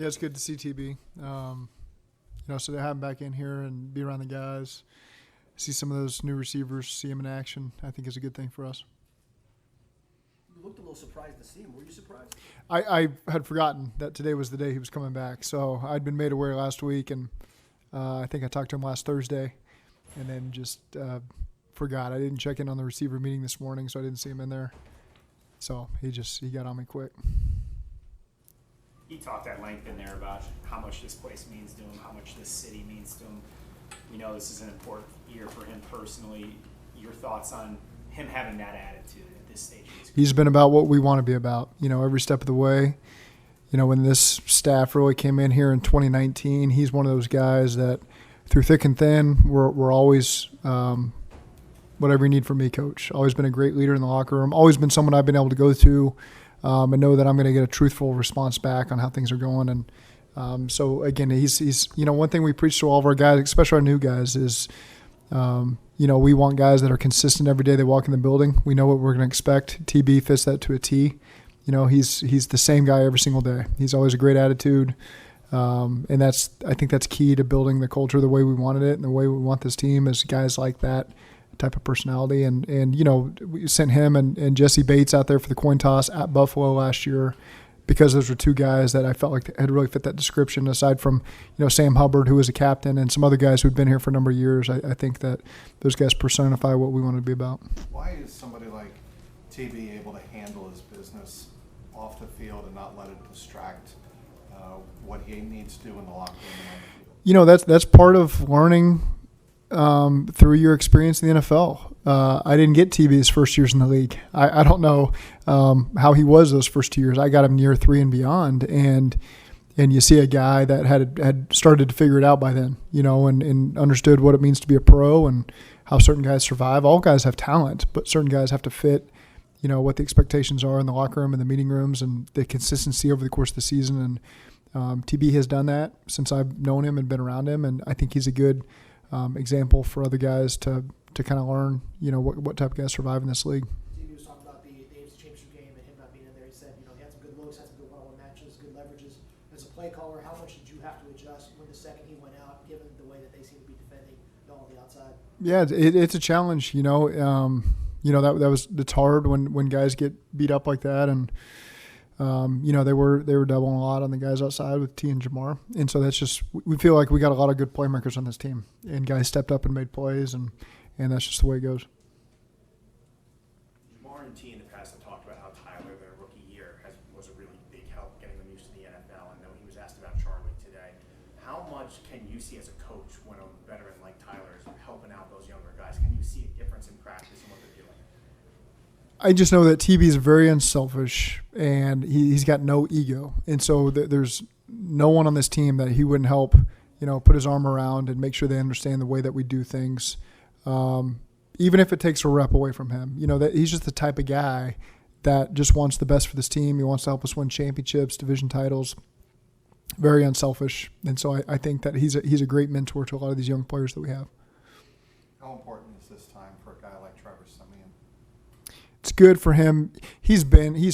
it's good to see TB. So to have him back in here and be around the guys, see some of those new receivers, see him in action, I think is a good thing for us. You looked a little surprised to see him. Were you surprised? I had forgotten that today was the day he was coming back. So I'd been made aware last week, and I think I talked to him last Thursday, and then just forgot. I didn't check in on the receiver meeting this morning, so I didn't see him in there. So he got on me quick. He talked at length in there about how much this place means to him, how much this city means to him. We know this is an important year for him personally. Your thoughts on him having that attitude at this stage of his career? He's been about what we want to be about, every step of the way. When this staff really came in here in 2019, he's one of those guys that through thick and thin, we're always whatever you need from me, coach. Always been a great leader in the locker room. Always been someone I've been able to go to and know that I'm going to get a truthful response back on how things are going. And so, again, he's one thing we preach to all of our guys, especially our new guys, is we want guys that are consistent every day they walk in the building. We know what we're going to expect. TB fits that to a T. He's the same guy every single day. He's always a great attitude. And I think that's key to building the culture the way we wanted it and the way we want this team is guys like that type of personality. And we sent him and Jesse Bates out there for the coin toss at Buffalo last year because those were two guys that I felt like had really fit that description, aside from, Sam Hubbard, who was a captain, and some other guys who'd been here for a number of years. I think that those guys personify what we wanted to be about. Why is somebody like TB able to handle his business off the field and not let it distract what he needs to do in the locker room and on the field? That's part of learning through your experience in the NFL. I didn't get TB's first years in the league. I don't know how he was those first 2 years. I got him year 3 and beyond, and you see a guy that had started to figure it out by then, and understood what it means to be a pro and how certain guys survive. All guys have talent, but certain guys have to fit, what the expectations are in the locker room and the meeting rooms and the consistency over the course of the season. And TB has done that since I've known him and been around him, and I think he's a good example for other guys to kind of learn, what type of guys survive in this league. He was talking about the AFC Championship game and him not being in there. He said, he had some good looks, had some good one-on-one matches, good leverages. As a play caller, how much did you have to adjust when the second he went out, given the way that they seem to be defending on the outside? Yeah, it's a challenge. It's hard when guys get beat up like that, and they were doubling a lot on the guys outside with T and Jamar. And so that's just, we feel like we got a lot of good playmakers on this team, and guys stepped up and made plays, and that's just the way it goes. Jamar and T in the past have talked about how Tyler, their rookie year, was a really big help getting them used to the NFL. And then he was asked about Charlie today. How much can you see as a coach when a veteran like Tyler is helping out those younger guys? Can you see a difference in practice and what they're doing? I just know that TB is very unselfish, and he's got no ego. And so there's no one on this team that he wouldn't help, put his arm around and make sure they understand the way that we do things. Even if it takes a rep away from him, that he's just the type of guy that just wants the best for this team. He wants to help us win championships, division titles, very unselfish. And so I think that he's a great mentor to a lot of these young players that we have. How important is this time for a guy like Trevor Siemian? It's good for him. He's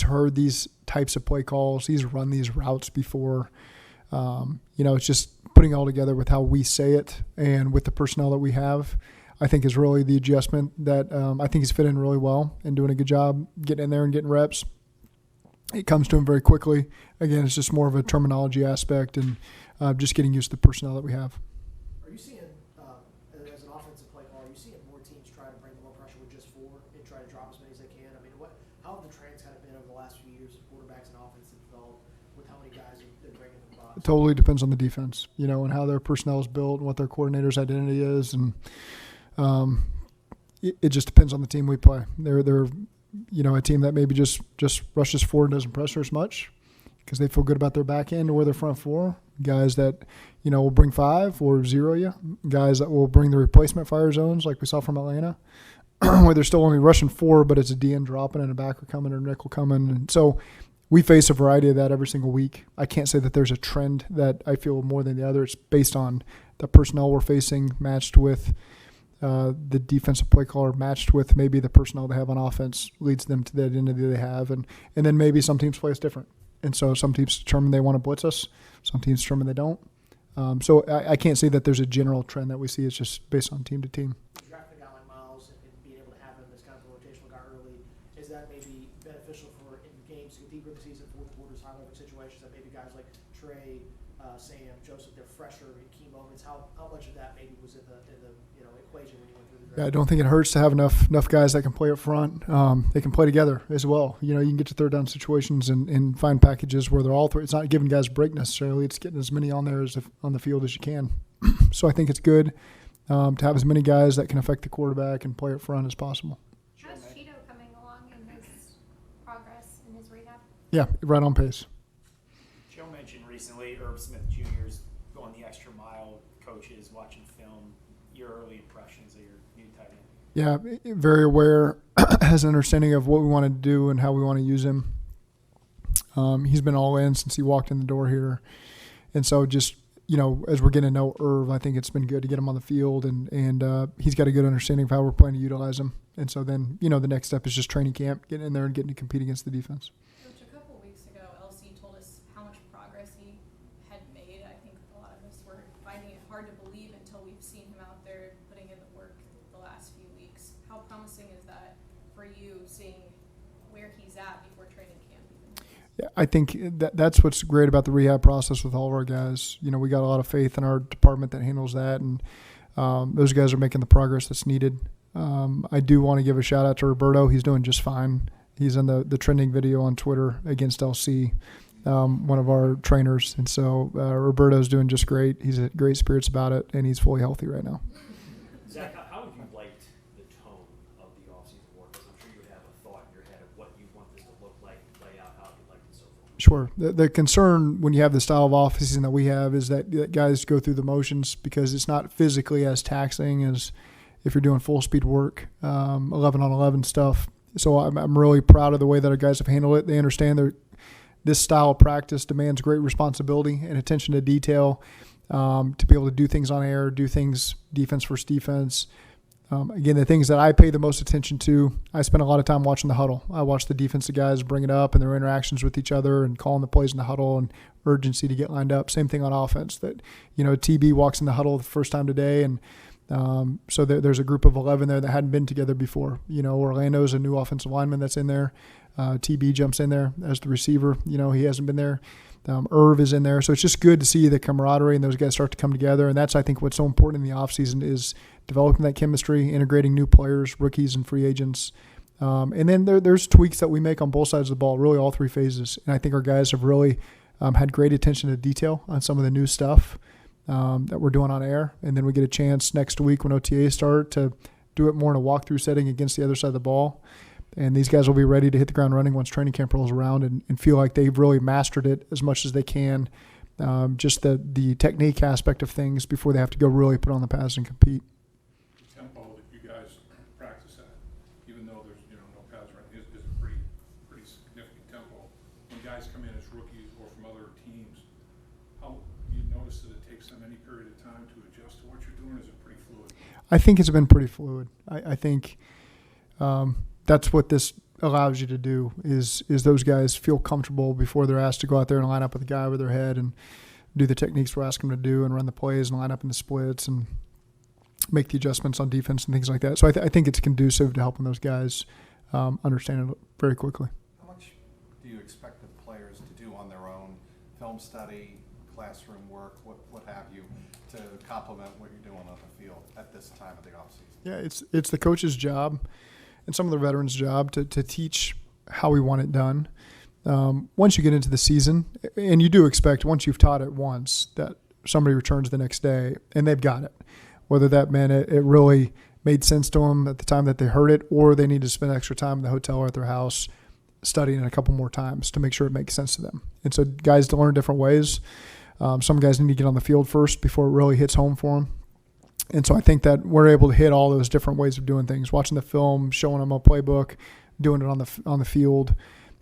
heard these types of play calls. He's run these routes before. It's just putting it all together with how we say it and with the personnel that we have, I think is really the adjustment that I think he's fit in really well and doing a good job getting in there and getting reps. It comes to him very quickly. Again, it's just more of a terminology aspect and just getting used to the personnel that we have. Are you seeing, as an offensive play caller, are you seeing more teams try to bring more pressure with just 4 and try to drop as many as they can? I mean, how have the trends kind of been over the last few years of quarterbacks and offense have developed with how many guys they're bringing in the box? It totally depends on the defense, and how their personnel is built and what their coordinator's identity is. And it just depends on the team we play. They're a team that maybe just rushes forward and doesn't pressure as much because they feel good about their back end or their front 4. Guys that, will bring 5 or 0 you. Guys that will bring the replacement fire zones like we saw from Atlanta where they're still only rushing 4, but it's a DN dropping and a backer coming or a nickel coming. And so we face a variety of that every single week. I can't say that there's a trend that I feel more than the other. It's based on the personnel we're facing matched with the defensive play caller matched with maybe the personnel they have on offense leads them to the identity they have. And then maybe some teams play us different. And so some teams determine they want to blitz us. Some teams determine they don't. So I can't say that there's a general trend that we see. It's just based on team to team. Drafting a guy like Miles and being able to have him as kind of a rotational guy early, is that maybe beneficial for in games to get deeper in the season, fourth quarters, high level situations that maybe guys like Trey, Sam, Joseph, they're fresher in key moments? How much of that maybe was in the equation when you went through the draft? Yeah, I don't think it hurts to have enough guys that can play up front. They can play together as well. You can get to third down situations and find packages where they're all three. It's not giving guys a break necessarily. It's getting as many on there on the field as you can. So I think it's good to have as many guys that can affect the quarterback and play up front as possible. How's Chido coming along in his progress in his rehab? Yeah, right on pace. Joe mentioned recently Herb Smith Jr.'s going the extra mile, coaches, watching film. Your early impressions of your new tight end? Yeah, very aware, has an understanding of what we want to do and how we want to use him. He's been all in since he walked in the door here. And so just, as we're getting to know Irv, I think it's been good to get him on the field, and he's got a good understanding of how we're planning to utilize him. And so then, the next step is just training camp, getting in there and getting to compete against the defense. Coach, a couple weeks ago, LC told us how much progress he had made. I think a lot of us were finding it hard to believe until we've seen him out there putting in the work the last few weeks. How promising is that for you, seeing where he's at before training camp even? Yeah, I think that's what's great about the rehab process with all of our guys. We got a lot of faith in our department that handles that, and those guys are making the progress that's needed. I do want to give a shout out to Roberto. He's doing just fine. He's in the trending video on Twitter against LC, one of our trainers. And so Roberto's doing just great. He's in great spirits about it, and he's fully healthy right now. Zach, how have you liked the tone of the offseason work? Because I'm sure you would have a thought in your head of what you want this to look like, play out, how you like it so far. Sure. The concern when you have the style of offseason that we have is that guys go through the motions because it's not physically as taxing as if you're doing full speed work, 11-on-11 stuff. So I'm really proud of the way that our guys have handled it. They understand this style of practice demands great responsibility and attention to detail, to be able to do things on air, do things defense versus defense. Again, the things that I pay the most attention to, I spend a lot of time watching the huddle. I watch the defensive guys bring it up and their interactions with each other and calling the plays in the huddle and urgency to get lined up. Same thing on offense. That TB walks in the huddle the first time today, and so there's a group of 11 there that hadn't been together before. Orlando's a new offensive lineman that's in there. TB jumps in there as the receiver. He hasn't been there. Irv is in there. So it's just good to see the camaraderie and those guys start to come together. And that's, I think, what's so important in the offseason is developing that chemistry, integrating new players, rookies, and free agents. And then there's tweaks that we make on both sides of the ball, really all three phases. And I think our guys have really had great attention to detail on some of the new stuff that we're doing on air. And then we get a chance next week when OTAs start to do it more in a walkthrough setting against the other side of the ball. And these guys will be ready to hit the ground running once training camp rolls around and feel like they've really mastered it as much as they can, just the technique aspect of things before they have to go really put on the pads and compete. The tempo that you guys practice at, even though there's no pads running, is a pretty significant tempo. When guys come in as rookies or from other teams, how do you notice that it takes them any period of time to adjust to what you're doing? Is it pretty fluid? I think it's been pretty fluid. I think that's what this allows you to do is those guys feel comfortable before they're asked to go out there and line up with a guy over their head and do the techniques we're asking them to do and run the plays and line up in the splits and make the adjustments on defense and things like that. So I think it's conducive to helping those guys understand it very quickly. How much do you expect the players to do on their own, film study, classroom work, what have you, to complement what you're doing on the field at this time of the offseason? Yeah, it's the coach's job and some of the veterans' job to teach how we want it done. Once you get into the season, and you do expect once you've taught it once that somebody returns the next day and they've got it, whether that meant it really made sense to them at the time that they heard it, or they need to spend extra time in the hotel or at their house studying it a couple more times to make sure it makes sense to them. And so guys learn different ways. Some guys need to get on the field first before it really hits home for them. And so I think that we're able to hit all those different ways of doing things, watching the film, showing them a playbook, doing it on the field.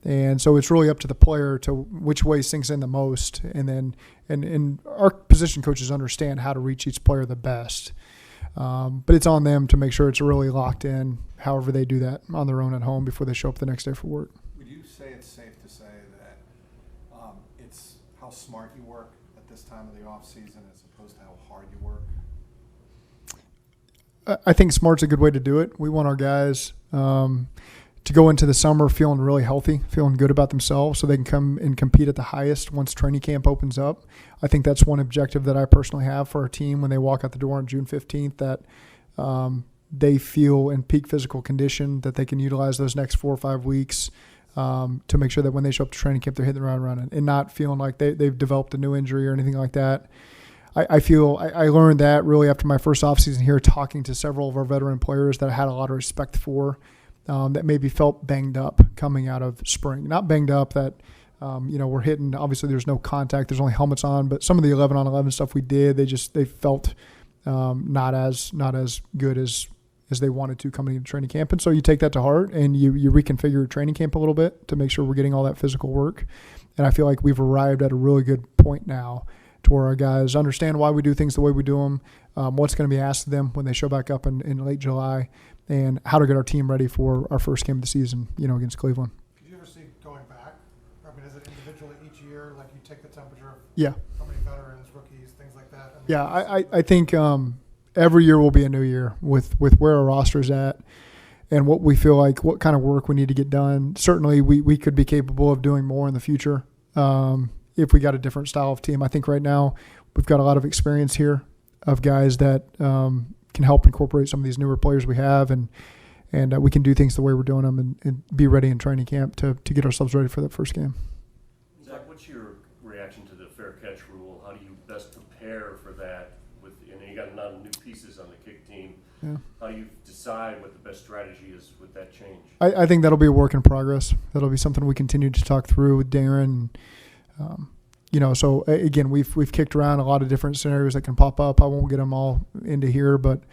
And so it's really up to the player to which way sinks in the most. And then and our position coaches understand how to reach each player the best. But it's on them to make sure it's really locked in, however they do that on their own at home before they show up the next day for work. Would you say it's safe to say that how smart you work at this time of the off season as opposed to how hard you work? I think smart's a good way to do it. We want our guys to go into the summer feeling really healthy, feeling good about themselves so they can come and compete at the highest once training camp opens up. I think that's one objective that I personally have for our team when they walk out the door on June 15th, that they feel in peak physical condition, that they can utilize those next 4 or 5 weeks to make sure that when they show up to training camp, they're hitting the ground running and not feeling like they've developed a new injury or anything like that. I feel I learned that really after my first offseason here, talking to several of our veteran players that I had a lot of respect for, that maybe felt banged up coming out of spring. Not banged up that, we're hitting, obviously there's no contact, there's only helmets on, but some of the 11-on-11 stuff we did, they felt not as good as they wanted to coming into training camp. And so you take that to heart and you reconfigure your training camp a little bit to make sure we're getting all that physical work. And I feel like we've arrived at a really good point now to where our guys understand why we do things the way we do them, what's going to be asked of them when they show back up in late July, and how to get our team ready for our first game of the season, against Cleveland. Could you ever see going back? I mean, is it individually each year, like you take the temperature of Yeah. how many veterans, rookies, things like that? Yeah, I think every year will be a new year with where our roster is at and what we feel like, what kind of work we need to get done. Certainly, we could be capable of doing more in the future if we got a different style of team. I think right now we've got a lot of experience here of guys that can help incorporate some of these newer players we have, and we can do things the way we're doing them and be ready in training camp to get ourselves ready for that first game. Zac, what's your reaction to the fair catch rule? How do you best prepare for that? You got a lot of new pieces on the kick team. Yeah. How do you decide what the best strategy is with that change? I think that'll be a work in progress. That'll be something we continue to talk through with Darren. So again, we've kicked around a lot of different scenarios that can pop up. I won't get them all into here, but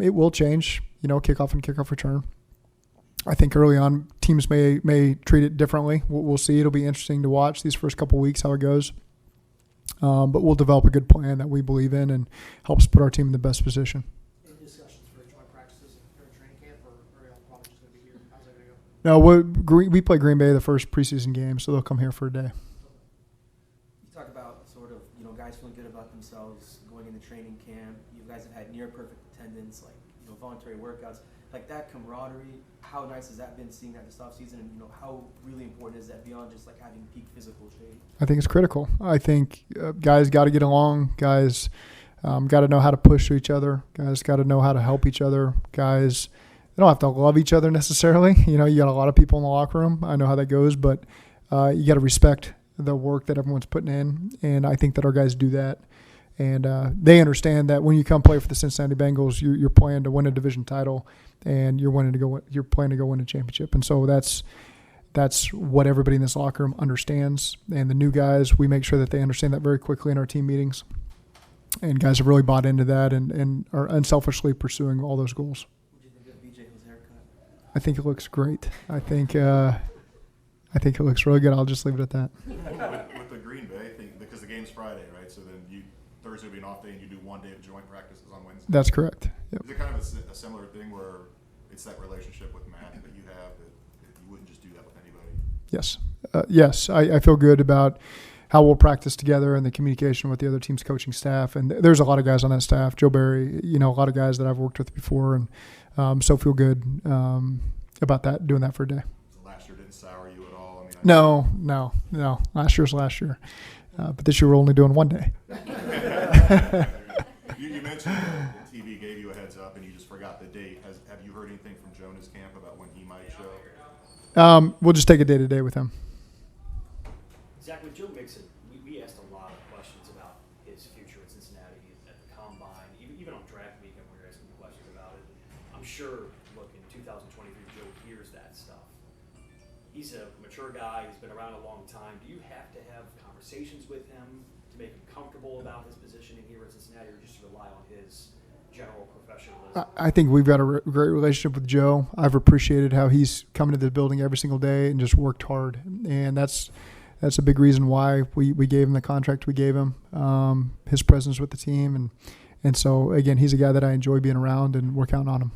it will change. Kickoff and kickoff return. I think early on teams may treat it differently. We'll see. It'll be interesting to watch these first couple weeks how it goes. But we'll develop a good plan that we believe in and helps put our team in the best position. Any discussions for joint practices during training camp, or are y'all probably just going to be here? How's that going to go? No, we play Green Bay the first preseason game, so they'll come here for a day. You talk about sort of, guys feeling good about themselves going into training camp. You guys have had near perfect attendance, like, voluntary workouts. Like that camaraderie, how nice has that been seeing that this offseason, and how really important is that beyond just like having peak physical shape? I think it's critical. I think guys got to get along. Guys got to know how to push to each other. Guys got to know how to help each other. Guys, they don't have to love each other necessarily. You got a lot of people in the locker room. I know how that goes, but you got to respect the work that everyone's putting in, and I think that our guys do that. And they understand that when you come play for the Cincinnati Bengals, you're playing to win a division title, and you're playing to go win a championship. And so that's what everybody in this locker room understands. And the new guys, we make sure that they understand that very quickly in our team meetings. And guys have really bought into that and are unselfishly pursuing all those goals. What do you think of BJ Hill's haircut? I think it looks great. I think it looks really good. I'll just leave it at that. With the Green Bay thing, because the game's Friday, right? So then Thursday will be an off day, and you do one day of joint practices on Wednesday. That's correct. Yep. Is it kind of a similar thing where it's that relationship with Matt that you have that you wouldn't just do that with anybody? Yes. Yes. I feel good about how we'll practice together and the communication with the other team's coaching staff. And there's a lot of guys on that staff. Joe Barry, a lot of guys that I've worked with before, and so feel good about that, doing that for a day. So last year didn't sour you at all? No. Last year's last year. But this year we're only doing one day. You mentioned that TV gave you a heads up and you just forgot the date. Have you heard anything from Jonah's camp about when he might show? We'll just take it day to day with him. Zac, with Joe Mixon, we asked a lot of questions about his future at Cincinnati, at the Combine, even on draft weekend we were asking questions about it. I'm sure, look, in 2023, Joe hears that stuff. He's a mature guy. He's been around a long time. Do you have to have conversations with him to make him comfortable about his positioning here at Cincinnati, or just rely on his general professionalism? I think we've got a great relationship with Joe. I've appreciated how he's come to the building every single day and just worked hard, and that's a big reason why we gave him the contract we gave him, his presence with the team, and so again, he's a guy that I enjoy being around, and we're counting on him.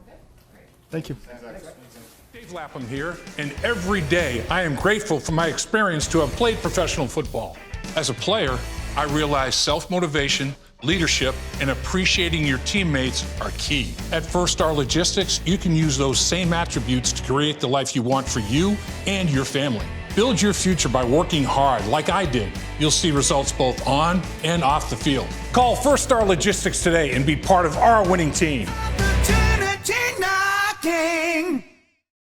Okay, great. Thank you. Thanks, Zach. Lapham here, and every day I am grateful for my experience to have played professional football. As a player, I realized self-motivation, leadership, and appreciating your teammates are key. At First Star Logistics, you can use those same attributes to create the life you want for you and your family. Build your future by working hard like I did. You'll see results both on and off the field. Call First Star Logistics today and be part of our winning team. Opportunity knocking.